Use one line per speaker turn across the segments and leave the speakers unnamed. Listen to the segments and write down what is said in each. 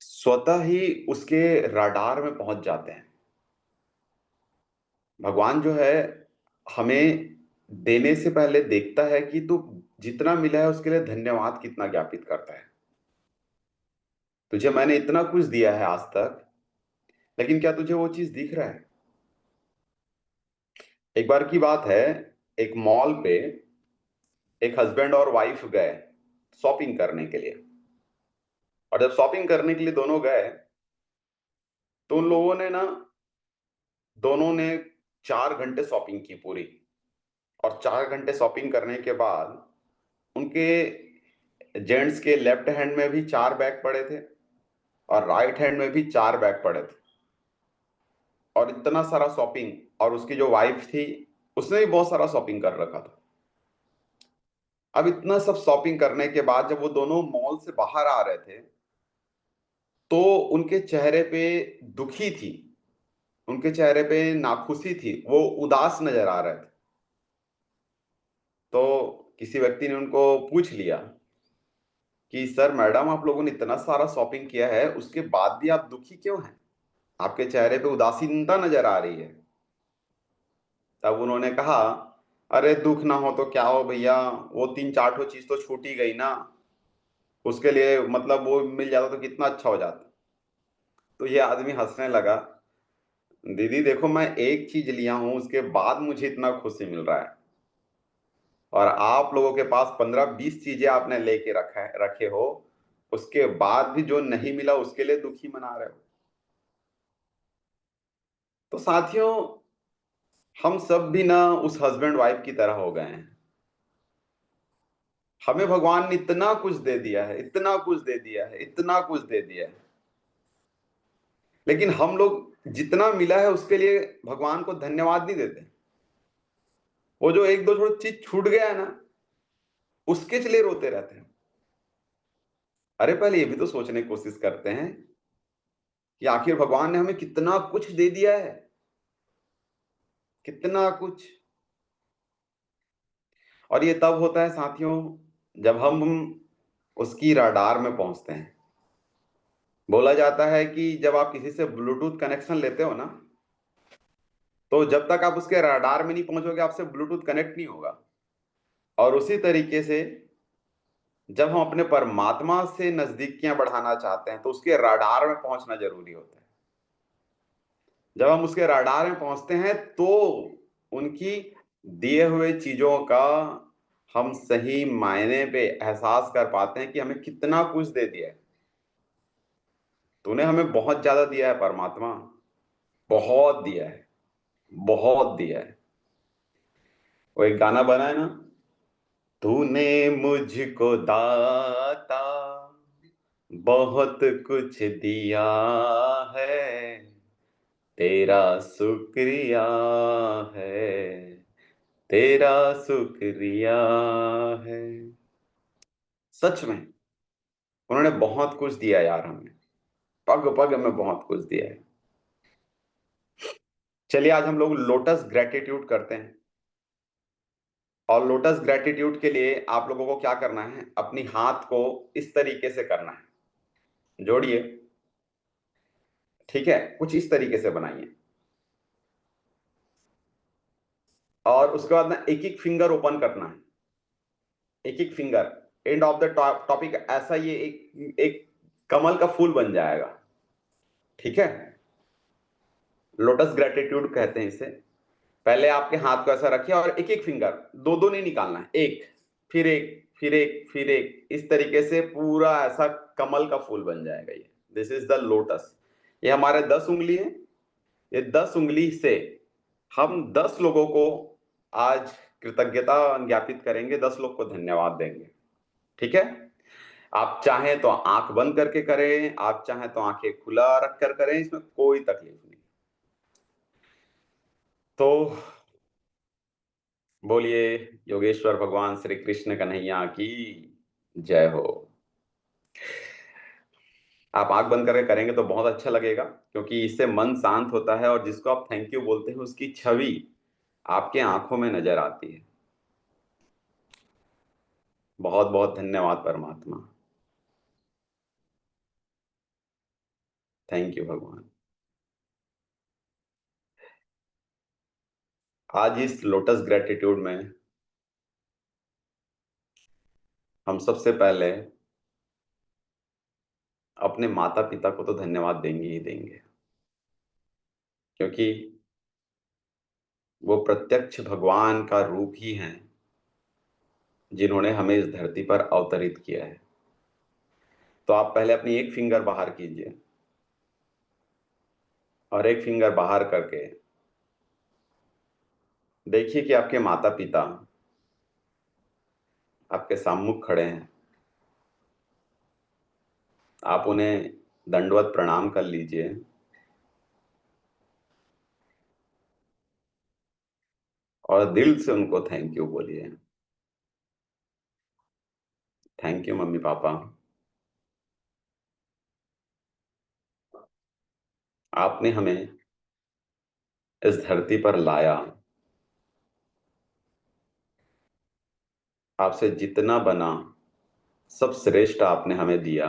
स्वतः ही उसके रडार में पहुंच जाते हैं। भगवान जो है हमें देने से पहले देखता है कि तू जितना मिला है उसके लिए धन्यवाद कितना ज्ञापित करता है। तुझे मैंने इतना कुछ दिया है आज तक, लेकिन क्या तुझे वो चीज दिख रहा है? एक बार की बात है, एक मॉल पे एक हस्बैंड और वाइफ गए शॉपिंग करने के लिए। और जब शॉपिंग करने के लिए दोनों गए तो उन लोगों ने ना, दोनों ने 4 घंटे शॉपिंग की पूरी। और 4 घंटे शॉपिंग करने के बाद उनके जेंट्स के लेफ्ट हैंड में भी 4 बैग पड़े थे और राइट हैंड में भी 4 बैग पड़े थे। और इतना सारा शॉपिंग, और उसकी जो वाइफ थी उसने भी बहुत सारा शॉपिंग कर रखा था। अब इतना सब शॉपिंग करने के बाद जब वो दोनों मॉल से बाहर आ रहे थे तो उनके चेहरे पे दुखी थी, उनके चेहरे पे नाखुशी थी, वो उदास नजर आ रहे थे। तो किसी व्यक्ति ने उनको पूछ लिया कि सर मैडम, आप लोगों ने इतना सारा शॉपिंग किया है उसके बाद भी आप दुखी क्यों हैं? आपके चेहरे पे उदासीनता नजर आ रही है। तब उन्होंने कहा, अरे दुख ना हो तो क्या हो भैया, वो 3-4 ठो चीज तो छूट ही गई ना। उसके लिए मतलब वो मिल जाता तो कितना अच्छा हो जाता। तो ये आदमी हंसने लगा, दीदी देखो, मैं एक चीज लिया हूं उसके बाद मुझे इतना खुशी मिल रहा है, और आप लोगों के पास 15-20 चीजें आपने लेके रखे हो, उसके बाद भी जो नहीं मिला उसके लिए दुखी मना रहे हो। तो साथियों, हम सब भी ना उस हस्बैंड वाइफ की तरह हो गए हैं। हमें भगवान ने इतना कुछ दे दिया है, इतना कुछ दे दिया है, इतना कुछ दे दिया है, लेकिन हम लोग जितना मिला है उसके लिए भगवान को धन्यवाद नहीं देते। वो जो एक दो थोड़ी चीज छूट गया है ना, उसके लिए रोते रहते हैं। अरे पहले ये भी तो सोचने की कोशिश करते हैं कि आखिर भगवान ने हमें कितना कुछ दे दिया है, कितना कुछ। और ये तब होता है साथियों जब हम उसकी रडार में पहुंचते हैं। बोला जाता है कि जब आप किसी से ब्लूटूथ कनेक्शन लेते हो ना, तो जब तक आप उसके रडार में नहीं पहुंचोगे आपसे ब्लूटूथ कनेक्ट नहीं होगा। और उसी तरीके से जब हम अपने परमात्मा से नजदीकियां बढ़ाना चाहते हैं तो उसके रडार में पहुंचना जरूरी होता है। जब हम उसके रडार में पहुंचते हैं तो उनकी दिए हुए चीजों का हम सही मायने पे एहसास कर पाते हैं कि हमें कितना कुछ दे दिया है। तूने हमें बहुत ज्यादा दिया है परमात्मा, बहुत दिया है, बहुत दिया है। वो एक गाना बना है ना, तूने मुझको दाता बहुत कुछ दिया है, तेरा शुक्रिया है, तेरा शुक्रिया है। सच में उन्होंने बहुत कुछ दिया यार, हमें पग पग में बहुत कुछ दिया है। चलिए आज हम लोग लोटस ग्रेटिट्यूड करते हैं। और लोटस ग्रेटिट्यूड के लिए आप लोगों को क्या करना है, अपनी हाथ को इस तरीके से करना है, जोड़िए। ठीक है, कुछ इस तरीके से बनाइए। और उसके बाद ना एक एक फिंगर ओपन करना है, एक एक finger. End of the topic ऐसा ये एक एक कमल का फूल बन जाएगा। ठीक है, लोटस ग्रेटिट्यूड कहते हैं इसे। पहले आपके हाथ को ऐसा रखिए और एक एक फिंगर, दो दो नहीं निकालना है, एक फिर एक फिर एक फिर एक, इस तरीके से पूरा ऐसा कमल का फूल बन जाएगा ये। This is the lotus. ये हमारे 10 उंगली है। ये 10 उंगली से हम 10 लोगों को आज कृतज्ञता ज्ञापित करेंगे, 10 लोग को धन्यवाद देंगे। ठीक है, आप चाहें तो आंख बंद करके करें, आप चाहें तो आंखें खुला रख कर करें, इसमें कोई तकलीफ नहीं। तो बोलिए, योगेश्वर भगवान श्री कृष्ण कन्हैया की जय हो। आप आंख बंद करके करेंगे तो बहुत अच्छा लगेगा, क्योंकि इससे मन शांत होता है और जिसको आप थैंक यू बोलते हैं उसकी छवि आपके आंखों में नजर आती है। बहुत बहुत धन्यवाद परमात्मा। थैंक यू भगवान। आज इस लोटस ग्रेटिट्यूड में हम सबसे पहले अपने माता पिता को तो धन्यवाद देंगे ही देंगे, क्योंकि वो प्रत्यक्ष भगवान का रूप ही हैं, जिन्होंने हमें इस धरती पर अवतरित किया है। तो आप पहले अपनी एक फिंगर बाहर कीजिए, और एक फिंगर बाहर करके देखिए कि आपके माता पिता आपके सम्मुख खड़े हैं। आप उन्हें दंडवत प्रणाम कर लीजिए, और दिल से उनको थैंक यू बोलिए। थैंक यू मम्मी पापा, आपने हमें इस धरती पर लाया। आपसे जितना बना सब श्रेष्ठ आपने हमें दिया।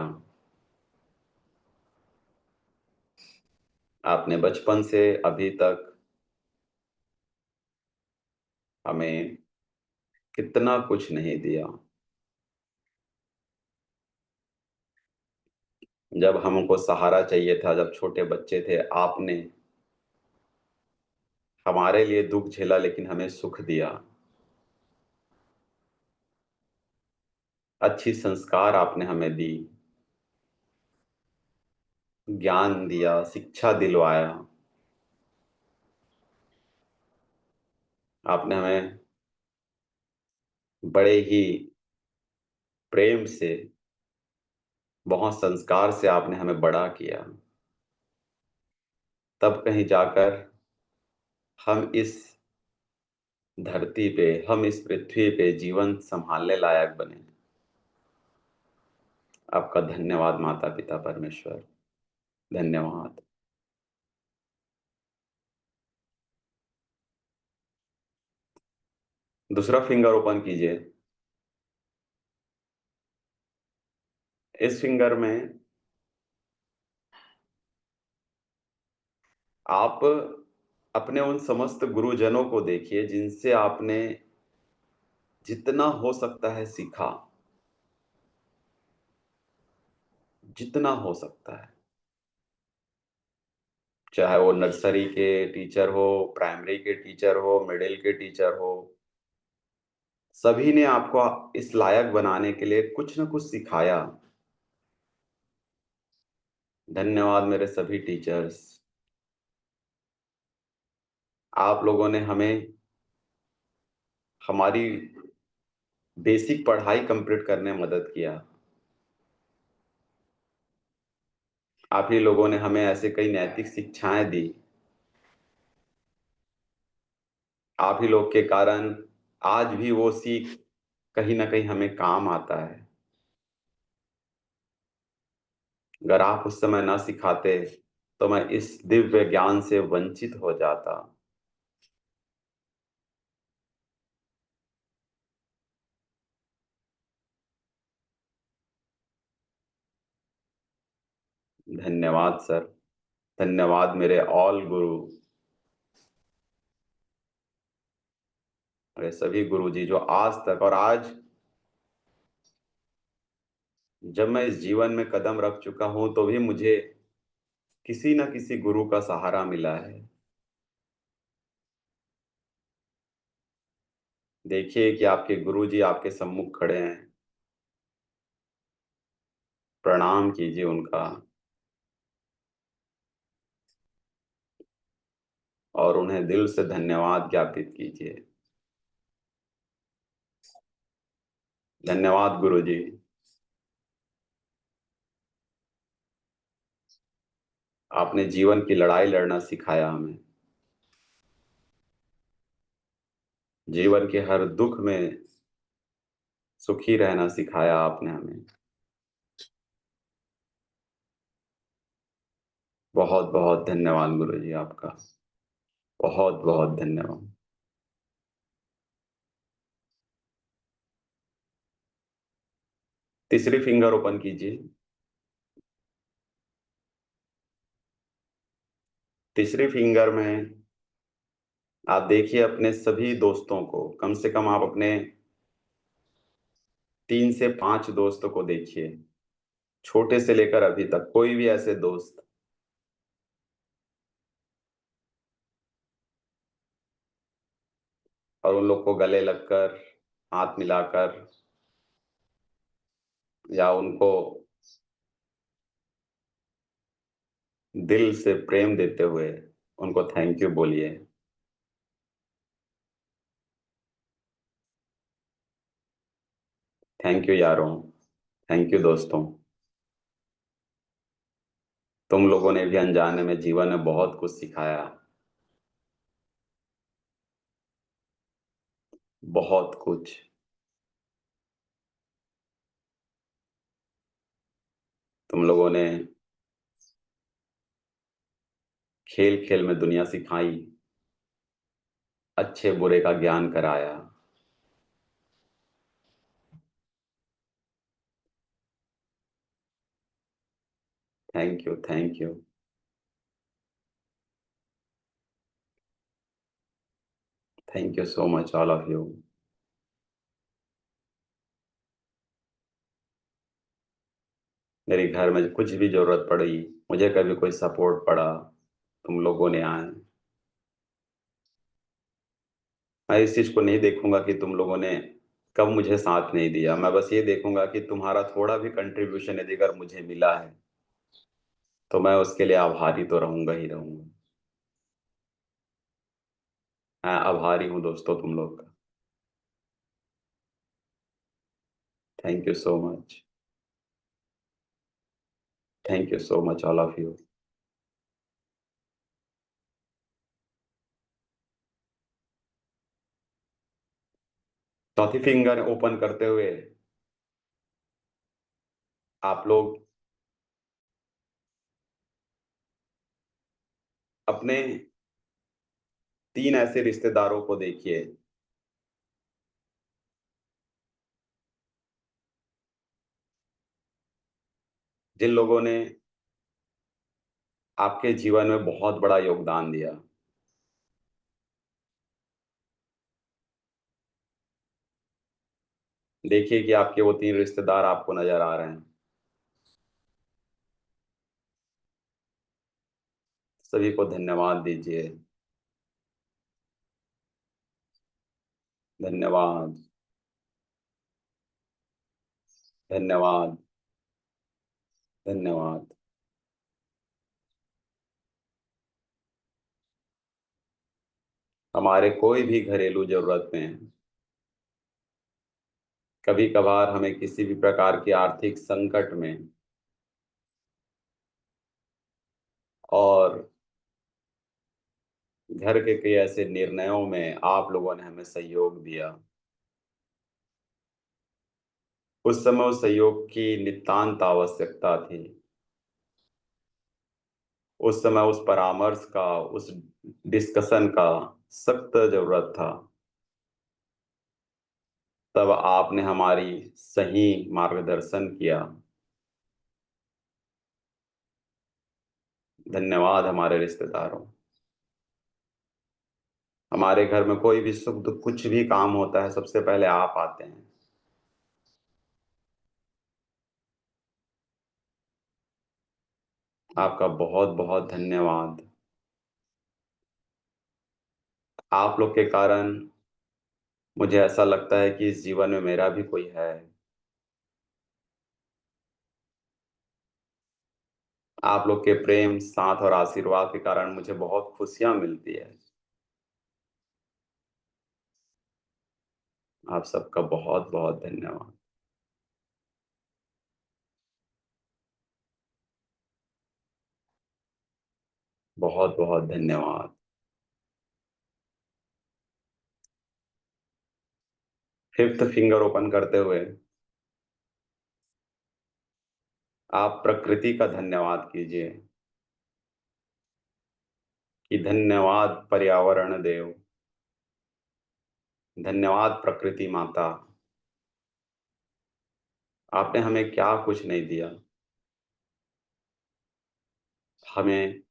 आपने बचपन से अभी तक हमें कितना कुछ नहीं दिया। जब हमको सहारा चाहिए था, जब छोटे बच्चे थे, आपने हमारे लिए दुख झेला लेकिन हमें सुख दिया। अच्छी संस्कार आपने हमें दी, ज्ञान दिया, शिक्षा दिलवाया। आपने हमें बड़े ही प्रेम से, बहुत संस्कार से आपने हमें बड़ा किया। तब कहीं जाकर हम इस धरती पे, हम इस पृथ्वी पे जीवन संभालने लायक बने। आपका धन्यवाद माता पिता परमेश्वर, धन्यवाद। दूसरा फिंगर ओपन कीजिए। इस फिंगर में आप अपने उन समस्त गुरुजनों को देखिए जिनसे आपने जितना हो सकता है सीखा, जितना हो सकता है। चाहे वो नर्सरी के टीचर हो, प्राइमरी के टीचर हो, मिडिल के टीचर हो, सभी ने आपको इस लायक बनाने के लिए कुछ न कुछ सिखाया। धन्यवाद मेरे सभी टीचर्स। आप लोगों ने हमें हमारी बेसिक पढ़ाई कंप्लीट करने में मदद किया। आप ही लोगों ने हमें ऐसे कई नैतिक शिक्षाएं दी। आप ही लोग के कारण आज भी वो सीख कहीं ना कहीं हमें काम आता है। अगर आप उस समय ना सिखाते तो मैं इस दिव्य ज्ञान से वंचित हो जाता। धन्यवाद सर, धन्यवाद मेरे ऑल गुरु, मेरे सभी गुरु जी जो आज तक, और आज जब मैं इस जीवन में कदम रख चुका हूं तो भी मुझे किसी न किसी गुरु का सहारा मिला है। देखिए कि आपके गुरु जी आपके सम्मुख खड़े हैं, प्रणाम कीजिए उनका, और उन्हें दिल से धन्यवाद ज्ञापित कीजिए। धन्यवाद गुरु जी। आपने जीवन की लड़ाई लड़ना सिखाया हमें, जीवन के हर दुख में सुखी रहना सिखाया आपने हमें। बहुत बहुत धन्यवाद गुरु जी आपका, बहुत बहुत धन्यवाद। तीसरी फिंगर ओपन कीजिए। तीसरी फिंगर में आप देखिए अपने सभी दोस्तों को, कम से कम आप अपने 3 से 5 दोस्तों को देखिए, छोटे से लेकर अभी तक कोई भी ऐसे दोस्त, और उन लोग को गले लगकर, हाथ मिलाकर, या उनको दिल से प्रेम देते हुए उनको थैंक यू बोलिए। थैंक यू यारों, थैंक यू दोस्तों। तुम लोगों ने भी अनजाने में जीवन में बहुत कुछ सिखाया, बहुत कुछ। तुम लोगों ने खेल खेल में दुनिया सिखाई, अच्छे बुरे का ज्ञान कराया। Thank you, thank you, thank you so much all of you. मेरे घर में कुछ भी जरूरत पड़ी, मुझे कभी कोई सपोर्ट पड़ा, तुम लोगों ने आए। मैं इस चीज को नहीं देखूंगा कि तुम लोगों ने कब मुझे साथ नहीं दिया, मैं बस ये देखूंगा कि तुम्हारा थोड़ा भी कंट्रीब्यूशन यदि अगर मुझे मिला है तो मैं उसके लिए आभारी तो रहूंगा ही रहूंगा। मैं आभारी हूँ दोस्तों तुम लोग का। Thank you so much, thank you so much all of you. चौथी फिंगर ओपन करते हुए आप लोग अपने 3 ऐसे रिश्तेदारों को देखिए जिन लोगों ने आपके जीवन में बहुत बड़ा योगदान दिया। देखिए कि आपके वो 3 रिश्तेदार आपको नजर आ रहे हैं। सभी को धन्यवाद दीजिए। धन्यवाद, धन्यवाद, धन्यवाद। हमारे कोई भी घरेलू जरूरत में, कभी कभार हमें किसी भी प्रकार की आर्थिक संकट में और घर के कई ऐसे निर्णयों में आप लोगों ने हमें सहयोग दिया। उस समय उस सहयोग की नितांत आवश्यकता थी। उस समय उस परामर्श का, उस डिस्कशन का सख्त जरूरत था। तब आपने हमारी सही मार्गदर्शन किया। धन्यवाद हमारे रिश्तेदारों। हमारे घर में कोई भी सुख दुख कुछ भी काम होता है, सबसे पहले आप आते हैं। आपका बहुत बहुत धन्यवाद। आप लोग के कारण मुझे ऐसा लगता है कि इस जीवन में मेरा भी कोई है। आप लोग के प्रेम, साथ और आशीर्वाद के कारण मुझे बहुत खुशियां मिलती है। आप सबका बहुत बहुत धन्यवाद। बहुत बहुत धन्यवाद। फिफ्थ फिंगर ओपन करते हुए आप प्रकृति का धन्यवाद कीजिए कि धन्यवाद पर्यावरण देव, धन्यवाद प्रकृति माता, आपने हमें क्या कुछ नहीं दिया। हमें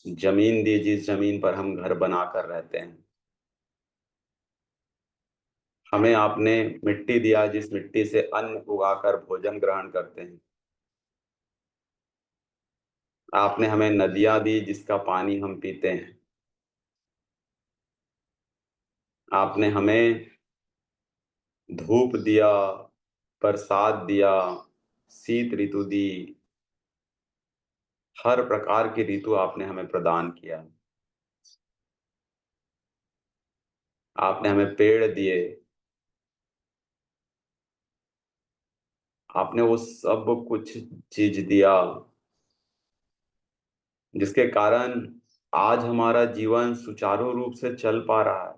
जमीन दी, जिस जमीन पर हम घर बनाकर रहते हैं। हमें आपने मिट्टी दिया, जिस मिट्टी से अन्न उगाकर भोजन ग्रहण करते हैं। आपने हमें नदियां दी, जिसका पानी हम पीते हैं। आपने हमें धूप दिया, बरसात दिया, शीत ऋतु दी। हर प्रकार की ऋतु आपने हमें प्रदान किया। आपने हमें पेड़ दिए। आपने वो सब कुछ चीज दिया, जिसके कारण आज हमारा जीवन सुचारू रूप से चल पा रहा है।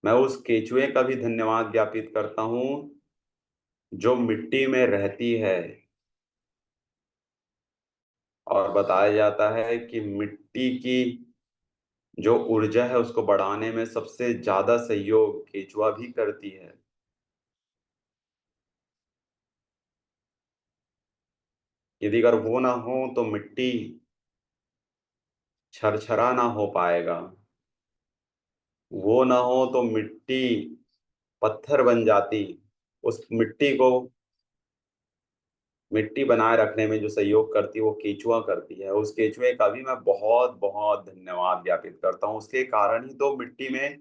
मैं उस केचुए का भी धन्यवाद ज्ञापित करता हूं, जो मिट्टी में रहती है। और बताया जाता है कि मिट्टी की जो ऊर्जा है उसको बढ़ाने में सबसे ज्यादा सहयोग केचुआ भी करती है। यदि अगर वो ना हो तो मिट्टी छरछरा ना हो पाएगा। वो ना हो तो मिट्टी पत्थर बन जाती। उस मिट्टी बनाए रखने में जो सहयोग करती है वो केचुआ करती है। उस केचुए का भी मैं बहुत बहुत धन्यवाद ज्ञापित करता हूँ। उसके कारण ही तो मिट्टी में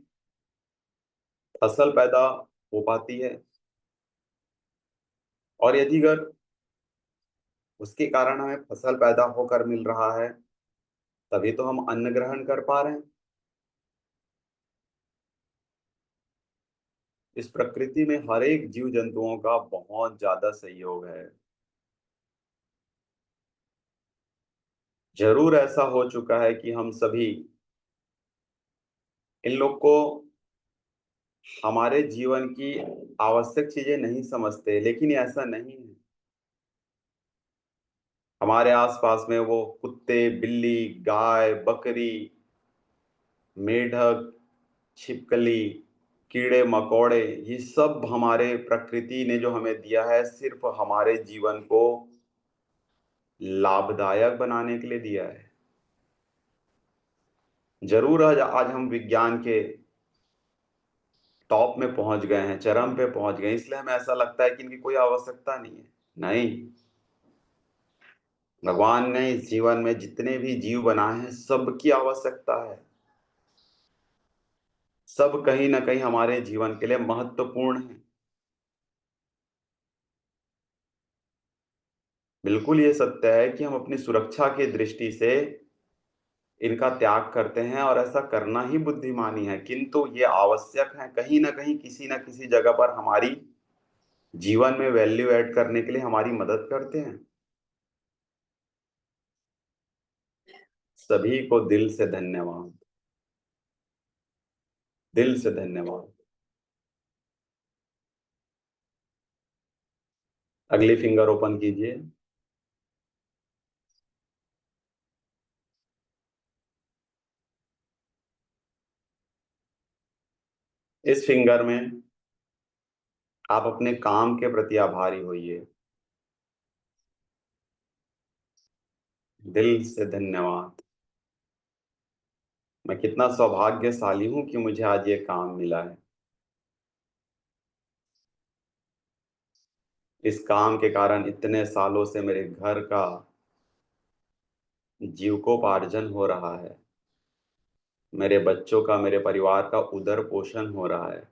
फसल पैदा हो पाती है। और यदि अगर उसके कारण हमें फसल पैदा होकर मिल रहा है, तभी तो हम अन्न ग्रहण कर पा रहे हैं। इस प्रकृति में हर एक जीव जंतुओं का बहुत ज्यादा सहयोग है। जरूर ऐसा हो चुका है कि हम सभी इन लोग को हमारे जीवन की आवश्यक चीजें नहीं समझते, लेकिन ये ऐसा नहीं है। हमारे आसपास में वो कुत्ते, बिल्ली, गाय, बकरी, मेढक, छिपकली, कीड़े मकोड़े, ये सब हमारे प्रकृति ने जो हमें दिया है सिर्फ हमारे जीवन को लाभदायक बनाने के लिए दिया है। जरूर आज हम विज्ञान के टॉप में पहुंच गए हैं, चरम पे पहुंच गए, इसलिए हमें ऐसा लगता है कि इनकी कोई आवश्यकता नहीं है। नहीं, भगवान ने इस जीवन में जितने भी जीव बनाए हैं सबकी आवश्यकता है। सब कहीं ना कहीं हमारे जीवन के लिए महत्वपूर्ण है। बिल्कुल ये सत्य है कि हम अपनी सुरक्षा की दृष्टि से इनका त्याग करते हैं, और ऐसा करना ही बुद्धिमानी है, किंतु ये आवश्यक है। कहीं ना कहीं किसी ना किसी जगह पर हमारी जीवन में वैल्यू ऐड करने के लिए हमारी मदद करते हैं। सभी को दिल से धन्यवाद। दिल से धन्यवाद। अगली फिंगर ओपन कीजिए। इस फिंगर में आप अपने काम के प्रति आभारी होइए। दिल से धन्यवाद। मैं कितना सौभाग्यशाली हूं कि मुझे आज ये काम मिला है। इस काम के कारण इतने सालों से मेरे घर का जीविकोपार्जन हो रहा है। मेरे बच्चों का, मेरे परिवार का उदर पोषण हो रहा है।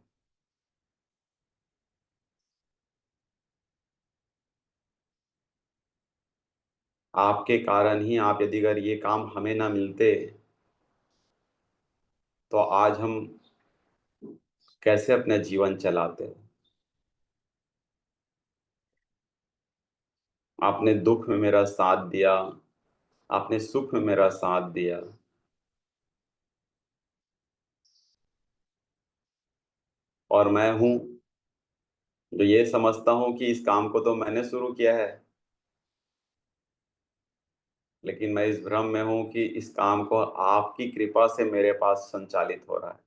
आपके कारण ही, आप यदि अगर ये काम हमें ना मिलते तो आज हम कैसे अपना जीवन चलाते। आपने दुख में मेरा साथ दिया, आपने सुख में मेरा साथ दिया। और मैं हूं जो ये समझता हूं कि इस काम को तो मैंने शुरू किया है, लेकिन मैं इस भ्रम में हूं कि इस काम को आपकी कृपा से मेरे पास संचालित हो रहा है।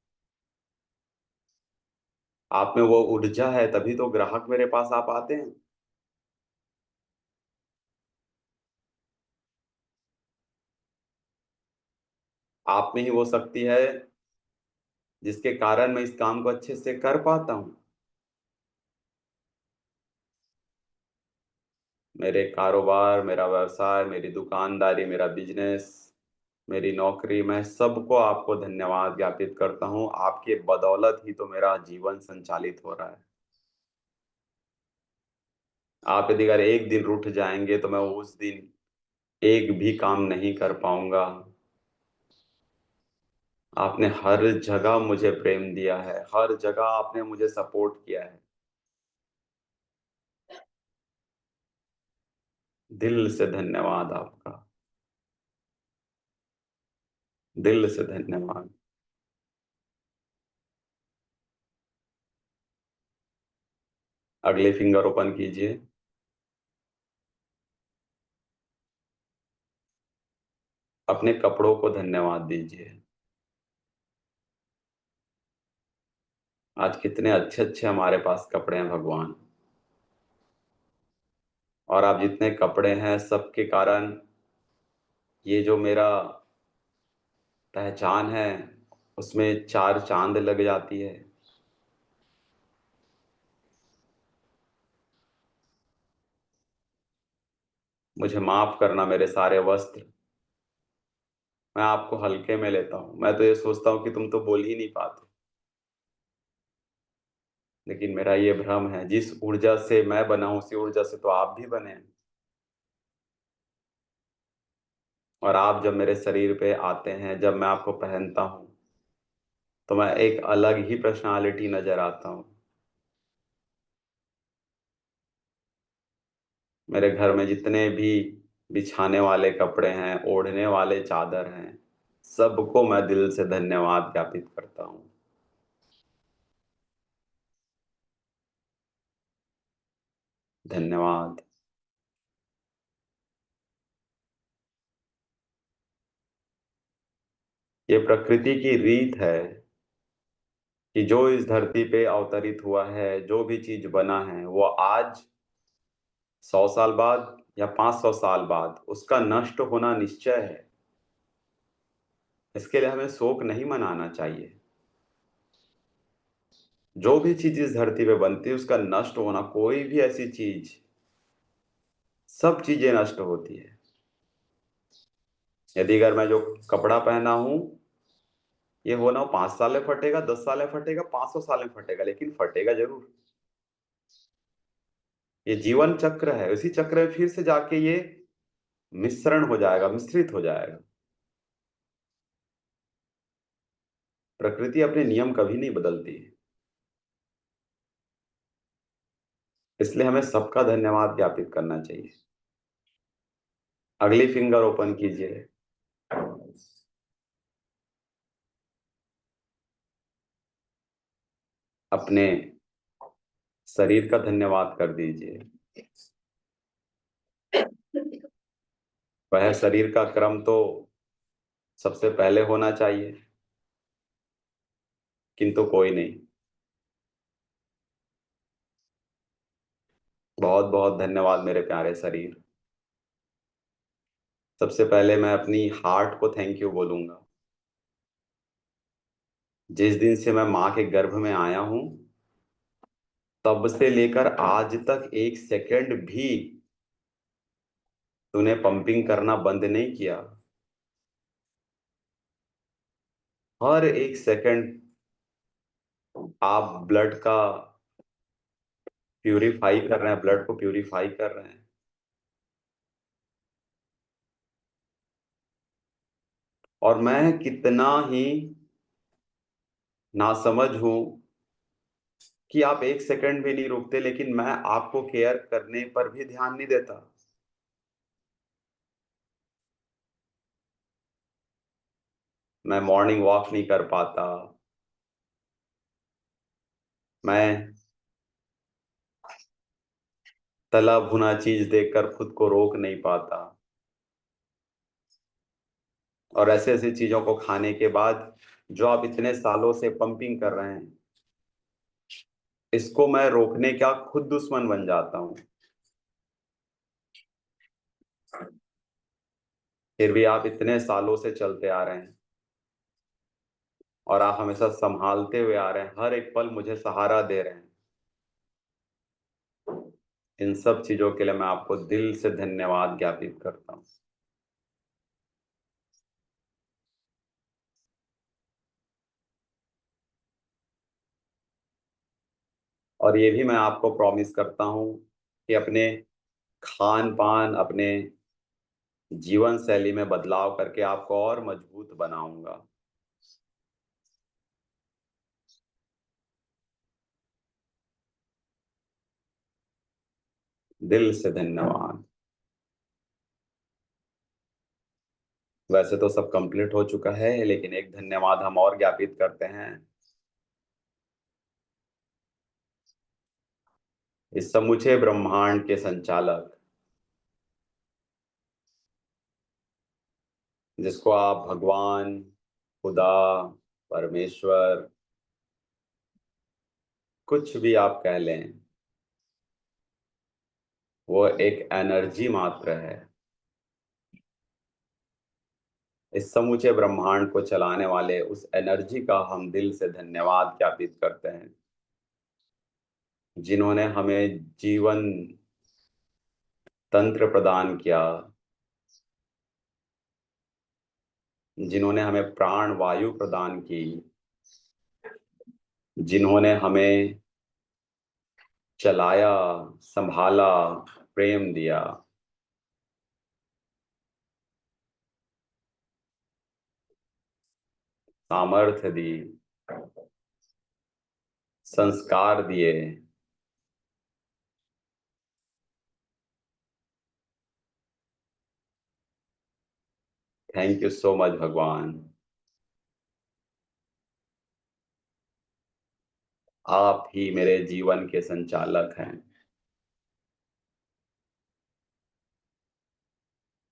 आप में वो ऊर्जा है तभी तो ग्राहक मेरे पास आप आते हैं। आप में ही वो शक्ति है जिसके कारण मैं इस काम को अच्छे से कर पाता हूँ। मेरे कारोबार, मेरा व्यवसाय, मेरी दुकानदारी, मेरा बिजनेस, मेरी नौकरी, मैं सबको आपको धन्यवाद ज्ञापित करता हूँ। आपके बदौलत ही तो मेरा जीवन संचालित हो रहा है। आप यदि अगर एक दिन रुठ जाएंगे तो मैं उस दिन एक भी काम नहीं कर पाऊंगा। आपने हर जगह मुझे प्रेम दिया है, हर जगह आपने मुझे सपोर्ट किया है। दिल से धन्यवाद आपका। दिल से धन्यवाद। अगले फिंगर ओपन कीजिए। अपने कपड़ों को धन्यवाद दीजिए। आज कितने अच्छे अच्छे हमारे पास कपड़े हैं भगवान। और आप जितने कपड़े हैं सबके कारण ये जो मेरा पहचान है उसमें चार चांद लग जाती है। मुझे माफ करना मेरे सारे वस्त्र। मैं आपको हल्के में लेता हूँ। मैं तो ये सोचता हूँ कि तुम तो बोल ही नहीं पाते। लेकिन मेरा ये भ्रम है, जिस ऊर्जा से मैं बना हूं उसी ऊर्जा से तो आप भी बने हैं। और आप जब मेरे शरीर पे आते हैं, जब मैं आपको पहनता हूं, तो मैं एक अलग ही पर्सनालिटी नजर आता हूँ। मेरे घर में जितने भी बिछाने वाले कपड़े हैं, ओढ़ने वाले चादर हैं, सबको मैं दिल से धन्यवाद ज्ञापित करता हूँ। धन्यवाद। ये प्रकृति की रीत है कि जो इस धरती पे अवतरित हुआ है, जो भी चीज बना है, वो आज 100 साल बाद या 500 साल बाद उसका नष्ट होना निश्चय है। इसके लिए हमें शोक नहीं मनाना चाहिए। जो भी चीज इस धरती पे बनती है उसका नष्ट होना, कोई भी ऐसी चीज, सब चीजें नष्ट होती है। यदि अगर मैं जो कपड़ा पहना हूं ये हो ना 5 साल में फटेगा, 10 साल में फटेगा, 500 साल में फटेगा, लेकिन फटेगा जरूर। ये जीवन चक्र है, उसी चक्र में फिर से जाके ये मिश्रण हो जाएगा, मिश्रित हो जाएगा। प्रकृति अपने नियम कभी नहीं बदलती है। इसलिए हमें सबका धन्यवाद ज्ञापित करना चाहिए। अगली फिंगर ओपन कीजिए। अपने शरीर का धन्यवाद कर दीजिए। वह शरीर का क्रम तो सबसे पहले होना चाहिए, किंतु कोई नहीं। बहुत बहुत धन्यवाद मेरे प्यारे शरीर। सबसे पहले मैं अपनी हार्ट को थैंक यू बोलूंगा। जिस दिन से मैं माँ के गर्भ में आया हूं तब से लेकर आज तक एक सेकंड भी तूने पंपिंग करना बंद नहीं किया। हर एक सेकंड आप ब्लड का प्यूरिफाई कर रहे हैं, ब्लड को प्यूरिफाई कर रहे हैं। और मैं कितना ही नासमझ हूं कि आप एक सेकंड भी नहीं रुकते, लेकिन मैं आपको केयर करने पर भी ध्यान नहीं देता। मैं मॉर्निंग वॉक नहीं कर पाता। मैं तला भुना चीज देखकर खुद को रोक नहीं पाता। और ऐसे ऐसी चीजों को खाने के बाद जो आप इतने सालों से पंपिंग कर रहे हैं, इसको मैं रोकने का खुद दुश्मन बन जाता हूँ। फिर भी आप इतने सालों से चलते आ रहे हैं और आप हमेशा संभालते हुए आ रहे हैं, हर एक पल मुझे सहारा दे रहे हैं। इन सब चीजों के लिए मैं आपको दिल से धन्यवाद ज्ञापित करता हूँ। और ये भी मैं आपको प्रॉमिस करता हूँ कि अपने खान पान, अपने जीवन शैली में बदलाव करके आपको और मजबूत बनाऊंगा। दिल से धन्यवाद। वैसे तो सब कंप्लीट हो चुका है, लेकिन एक धन्यवाद हम और ज्ञापित करते हैं इस समूचे ब्रह्मांड के संचालक, जिसको आप भगवान, खुदा, परमेश्वर, कुछ भी आप कह लें, वो एक एनर्जी मात्र है। इस समूचे ब्रह्मांड को चलाने वाले उस एनर्जी का हम दिल से धन्यवाद ज्ञापित करते हैं, जिन्होंने हमें जीवन तंत्र प्रदान किया, जिन्होंने हमें प्राण वायु प्रदान की, जिन्होंने हमें चलाया, संभाला, प्रेम दिया, सामर्थ्य दी, संस्कार दिए। थैंक यू सो मच भगवान। आप ही मेरे जीवन के संचालक हैं।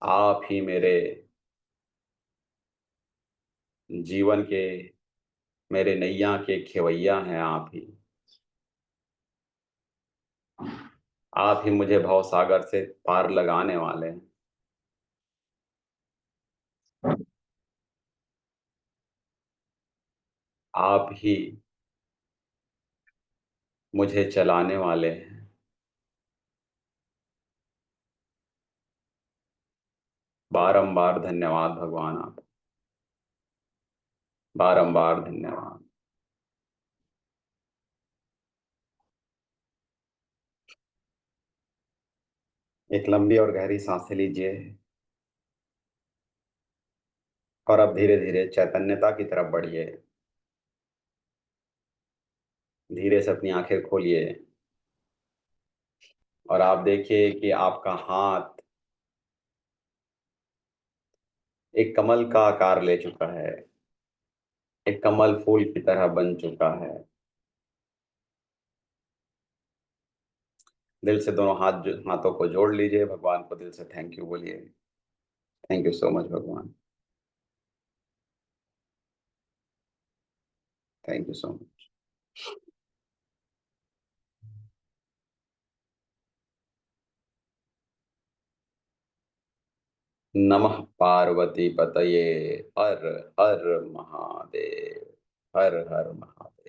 आप ही मेरे जीवन के, मेरे नैया के खेवैया हैं आप ही। आप ही मुझे भवसागर से पार लगाने वाले हैं। आप ही मुझे चलाने वाले हैं। बारंबार धन्यवाद भगवान, आप बारंबार धन्यवाद। एक लंबी और गहरी सांसें लीजिए और अब धीरे धीरे चैतन्यता की तरफ बढ़िए। धीरे से अपनी आंखें खोलिए और आप देखिए कि आपका हाथ एक कमल का आकार ले चुका है, एक कमल फूल की तरह बन चुका है। दिल से दोनों हाथों को जोड़ लीजिए, भगवान को दिल से थैंक यू बोलिए। थैंक यू सो मच भगवान। Thank you so much. नमः पार्वती पतये। हर हर महादेव। हर हर महादेव।